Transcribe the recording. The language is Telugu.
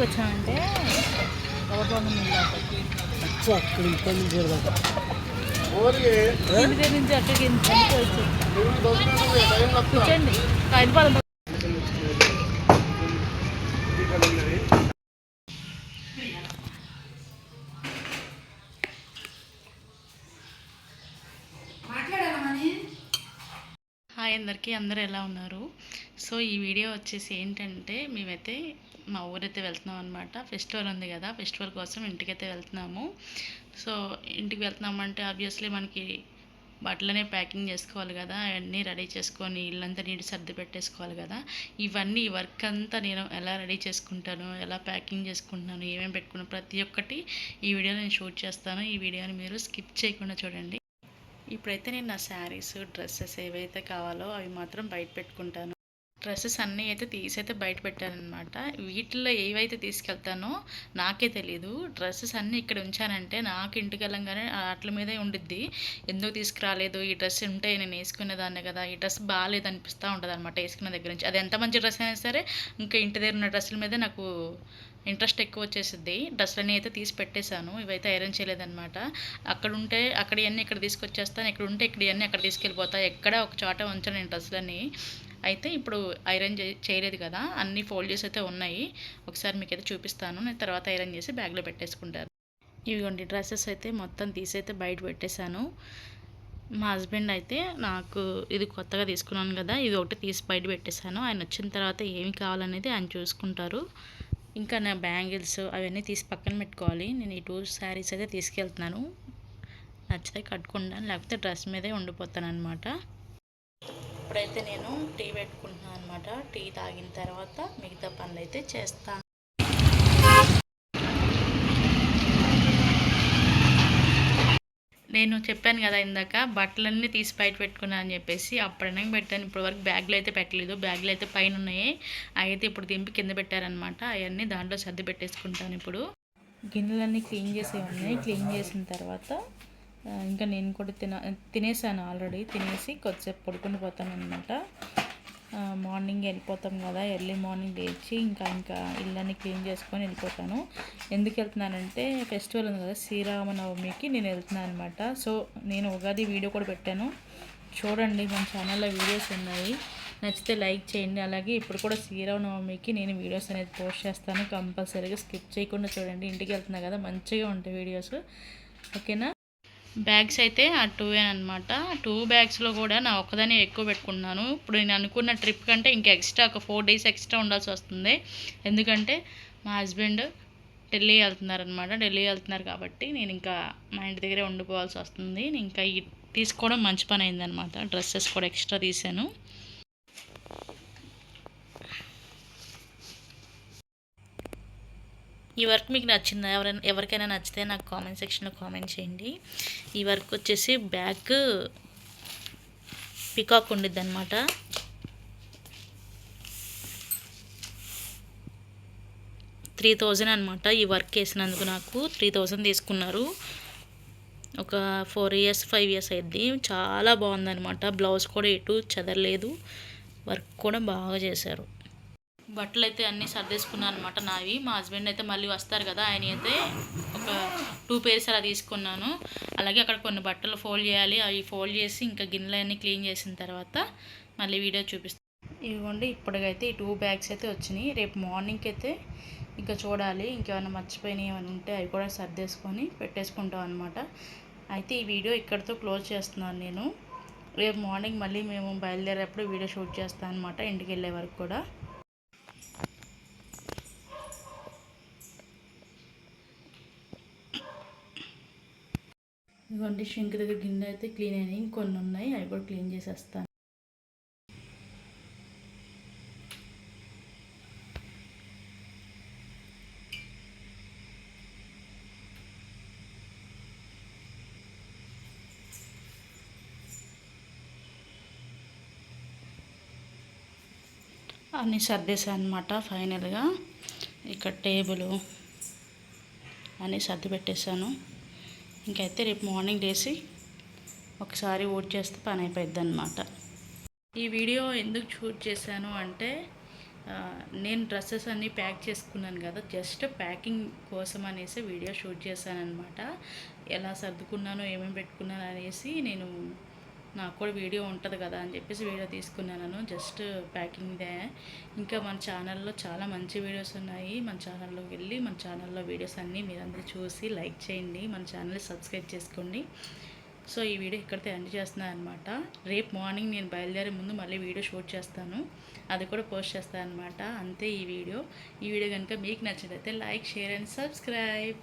వచ్చామంటే గవర్నమెంట్ ఇంటి దగ్గర నుంచి అక్కడికి కూర్చోండి హైదరాబాద్. హాయ్ అందరికీ, అందరూ ఎలా ఉన్నారు? సో ఈ వీడియో వచ్చేసి ఏంటంటే మేమైతే మా ఊరైతే వెళ్తున్నాం అనమాట. ఫెస్టివల్ ఉంది కదా, ఫెస్టివల్ కోసం ఇంటికైతే వెళ్తున్నాము. సో ఇంటికి వెళ్తున్నామంటే ఆబ్వియస్లీ మనకి బట్టలనే ప్యాకింగ్ చేసుకోవాలి కదా, అవన్నీ రెడీ చేసుకొని ఇల్లంతా నీటి సర్ది పెట్టేసుకోవాలి కదా. ఇవన్నీ ఈ వర్క్ అంతా నేను ఎలా రెడీ చేసుకుంటాను, ఎలా ప్యాకింగ్ చేసుకుంటున్నాను, ఏమేమి పెట్టుకున్నాను, ప్రతి ఒక్కటి ఈ వీడియోలో నేను షూట్ చేస్తాను. ఈ వీడియోని మీరు స్కిప్ చేయకుండా చూడండి. ఇప్పుడైతే నేను నా శారీస్, డ్రెస్సెస్ ఏవైతే కావాలో అవి మాత్రం బయట పెట్టుకుంటాను. డ్రెస్సెస్ అన్నీ అయితే తీసైతే బయట పెట్టానమాట. వీటిల్లో ఏవైతే తీసుకెళ్తానో నాకే తెలీదు. డ్రెస్సెస్ అన్నీ ఇక్కడ ఉంచానంటే నాకు ఇంటికి వెళ్ళంగానే వాటి మీదే ఉండిద్ది. ఎందుకు తీసుకురాలేదు, ఈ డ్రెస్ ఉంటే నేను వేసుకునేదాన్ని కదా, ఈ డ్రెస్ బాగాలేదు అనిపిస్తూ ఉంటుంది అనమాట వేసుకున్న దగ్గర నుంచి. అది ఎంత మంచి డ్రెస్ అయినా సరే ఇంకా ఇంటి దగ్గర ఉన్న డ్రెస్సుల మీదే నాకు ఇంట్రెస్ట్ ఎక్కువ వచ్చేసింది. డ్రెస్సులన్నీ అయితే తీసి పెట్టేశాను. ఇవైతే ఐరన్ చేయలేదన్నమాట. అక్కడ ఉంటే అక్కడ ఇవన్నీ ఇక్కడ తీసుకొచ్చేస్తాను, ఇక్కడ ఉంటే ఇక్కడ ఇవన్నీ అక్కడ తీసుకెళ్ళిపోతాను. ఎక్కడ ఒక చోట ఉంచాను నేను డ్రెస్సులన్నీ. అయితే ఇప్పుడు ఐరన్ చేయలేదు కదా, అన్నీ ఫోల్డ్ చేసి అయితే ఉన్నాయి. ఒకసారి మీకు అయితే చూపిస్తాను. నేను తర్వాత ఐరన్ చేసి బ్యాగ్లో పెట్టేసుకుంటాను. ఇవిగోండి డ్రెస్సెస్ అయితే మొత్తం తీసైతే బయట పెట్టేశాను. మా హస్బెండ్ అయితే నాకు ఇది కొత్తగా తీసుకున్నాను కదా, ఇది ఒకటి తీసి బయట పెట్టేశాను. ఆయన వచ్చిన తర్వాత ఏమి కావాలనేది ఆయన చూసుకుంటారు. ఇంకా నా బ్యాంగిల్స్ అవన్నీ తీసి పక్కన పెట్టుకోవాలి. నేను ఈ 2 శారీస్ అయితే తీసుకెళ్తున్నాను. నచ్చితే కట్టుకుంటాను, లేకపోతే డ్రెస్ మీదే ఉండిపోతాను అనమాట. ఇప్పుడైతే నేను టీ పెట్టుకుంటున్నాను అనమాట. టీ తాగిన తర్వాత మిగతా పనులు అయితే చేస్తాను. నేను చెప్పాను కదా ఇందాక, బట్టలన్నీ తీసి బయట పెట్టుకున్నాను అని చెప్పేసి అప్పుడైనా పెట్టాను. ఇప్పుడు వరకు బ్యాగ్లో అయితే పెట్టలేదు. బ్యాగ్లో అయితే పైన ఉన్నాయి, అయితే ఇప్పుడు దింపి కింద పెట్టారనమాట. అవన్నీ దాంట్లో సర్ది పెట్టేసుకుంటాను. ఇప్పుడు గిన్నెలన్నీ క్లీన్ చేసే ఉన్నాయి. క్లీన్ చేసిన తర్వాత ఇంకా నేను కూడా తినేసాను ఆల్రెడీ. తినేసి కొద్దిసేపు పడుకుని పోతాను అనమాట. మార్నింగ్ వెళ్ళిపోతాం కదా, ఎర్లీ మార్నింగ్ లేచి ఇంకా ఇళ్ళని క్లీన్ చేసుకొని వెళ్ళిపోతాను. ఎందుకు వెళ్తున్నానంటే ఫెస్టివల్ ఉంది కదా, శ్రీరామనవమికి నేను వెళ్తున్నాను అనమాట. సో నేను ఉగాది వీడియో కూడా పెట్టాను, చూడండి. మన ఛానల్లో వీడియోస్ ఉన్నాయి, నచ్చితే లైక్ చేయండి. అలాగే ఇప్పుడు కూడా శ్రీరామనవమికి నేను వీడియోస్ అనేది పోస్ట్ చేస్తాను. కంపల్సరీగా స్కిప్ చేయకుండా చూడండి. ఇంటికి వెళ్తున్నా కదా, మంచిగా ఉంటాయి వీడియోస్, ఓకేనా. బ్యాగ్స్ అయితే ఆ 2 అనమాట. 2 బ్యాగ్స్లో కూడా నా ఒక్కదాన్ని ఎక్కువ పెట్టుకున్నాను. ఇప్పుడు నేను అనుకున్న ట్రిప్ కంటే ఇంకా ఎక్స్ట్రా ఒక 4 డేస్ ఎక్స్ట్రా ఉండాల్సి వస్తుంది. ఎందుకంటే మా హస్బెండ్ ఢిల్లీ వెళ్తున్నారనమాట. ఢిల్లీ వెళ్తున్నారు కాబట్టి నేను ఇంకా మా ఇంటి దగ్గరే ఉండిపోవాల్సి వస్తుంది. ఇంకా ఈ తీసుకోవడం మంచి పని అయిందనమాట. డ్రెస్సెస్ కూడా ఎక్స్ట్రా తీసాను. ఈ వర్క్ మీకు నచ్చిందా? ఎవరికైనా నచ్చితే నాకు కామెంట్ సెక్షన్లో కామెంట్ చేయండి. ఈ వర్క్ వచ్చేసి బ్యాక్ పికాక్ ఉండిద్ది అనమాట. $3000 అనమాట. ఈ వర్క్ వేసినందుకు నాకు 3000 తీసుకున్నారు. ఒక 4 ఇయర్స్ 5 ఇయర్స్ అయింది. చాలా బాగుందనమాట. బ్లౌజ్ కూడా ఎటు చెదరలేదు, వర్క్ కూడా బాగా చేశారు. బట్టలు అయితే అన్నీ సర్దేసుకున్నాను అనమాట నావి. మా హస్బెండ్ అయితే మళ్ళీ వస్తారు కదా, ఆయన అయితే ఒక 2 పేర్స్ అలా తీసుకున్నాను. అలాగే అక్కడ కొన్ని బట్టలు ఫోల్డ్ చేయాలి, అవి ఫోల్డ్ చేసి ఇంకా గిన్నెలన్నీ క్లీన్ చేసిన తర్వాత మళ్ళీ వీడియో చూపిస్తాను. ఇవ్వండి, ఇప్పటికైతే ఈ 2 బ్యాగ్స్ అయితే వచ్చినాయి. రేపు మార్నింగ్కి అయితే ఇంకా చూడాలి, ఇంకేమైనా మర్చిపోయినాయి ఏమైనా ఉంటే అవి కూడా సర్దేసుకొని పెట్టేసుకుంటాం అనమాట. అయితే ఈ వీడియో ఇక్కడితో క్లోజ్ చేస్తున్నాను నేను. రేపు మార్నింగ్ మళ్ళీ మేము బయలుదేరేటప్పుడు వీడియో షూట్ చేస్తాను అనమాట, ఇంటికి వెళ్ళే వరకు కూడా. ఇదిగోండి, షింక్ దగ్గర గిన్నె అయితే క్లీన్ అయినాయి, ఇంకొన్ని ఉన్నాయి, అవి కూడా క్లీన్ చేసేస్తాను. అన్నీ సర్దేశాను అనమాట. ఫైనల్గా ఇక్కడ టేబుల్ అన్నీ సర్ది పెట్టేశాను. ఇంకైతే రేపు మార్నింగ్ లేసి ఒకసారి ఊడ్ చేస్తే పని అయిపోద్ది అనమాట. ఈ వీడియో ఎందుకు షూట్ చేశాను అంటే నేను డ్రెస్సెస్ అన్నీ ప్యాక్ చేసుకున్నాను కదా, జస్ట్ ప్యాకింగ్ కోసం అనేసి వీడియో షూట్ చేశానన్నమాట. ఎలా సర్దుకున్నానో ఏమేమి పెట్టుకున్నాను అనేసి నాకు కూడా వీడియో ఉంటుంది కదా అని చెప్పేసి వీడియో తీసుకున్నాను. జస్ట్ ప్యాకింగ్దే. ఇంకా మన ఛానల్లో చాలా మంచి వీడియోస్ ఉన్నాయి. మన ఛానల్లోకి వెళ్ళి మన ఛానల్లో వీడియోస్ అన్నీ మీరందరూ చూసి లైక్ చేయండి, మన ఛానల్ని సబ్స్క్రైబ్ చేసుకోండి. సో ఈ వీడియో ఇక్కడితో ఎండ్ చేస్తున్నాను అనమాట. రేపు మార్నింగ్ నేను బయలుదేరే ముందు మళ్ళీ వీడియో షూట్ చేస్తాను, అది కూడా పోస్ట్ చేస్తాను అనమాట. అంతే ఈ వీడియో కనుక మీకు నచ్చినట్లయితే లైక్, షేర్ అండ్ సబ్స్క్రైబ్.